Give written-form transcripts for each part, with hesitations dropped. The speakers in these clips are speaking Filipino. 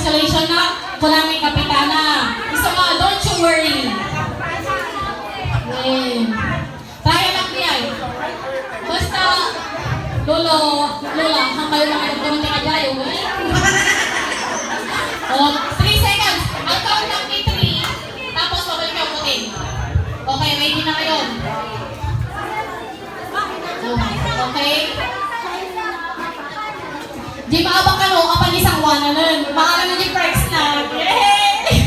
congratulations na po namin kapitana. Isa nga, don't you worry. Kaya lang niya. Basta, Lolo, Lola, hang kayo lang yung kumunti ka dyan. Oh, 3 seconds. Ang count ng 3. Tapos babalik ka putin. Okay, ready na kayo. Okay. Di maabang ka no, kapag isang one na nun. Maalam na di perks na. Yay!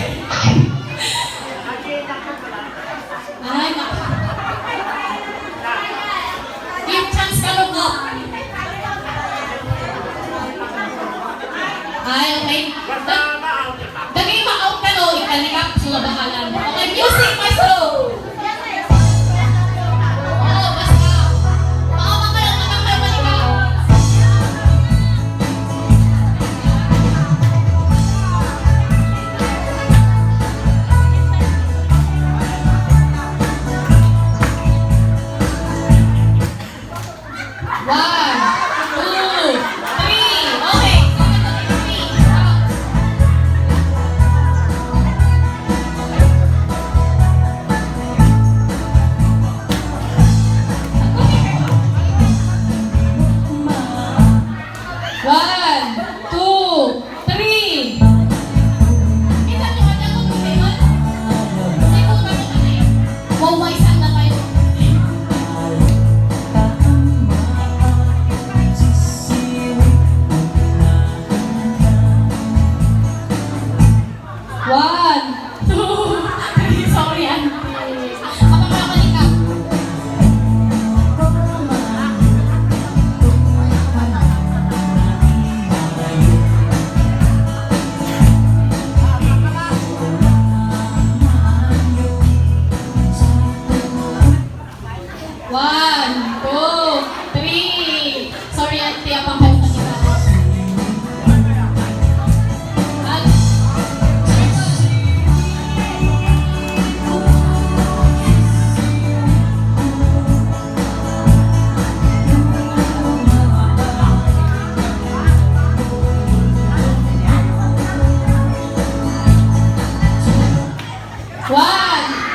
Ay, give chance ka look up. Ay, okay. Dagay ma-out ka no, ikalikap, sulabahalan. Okay, music, maestro! One.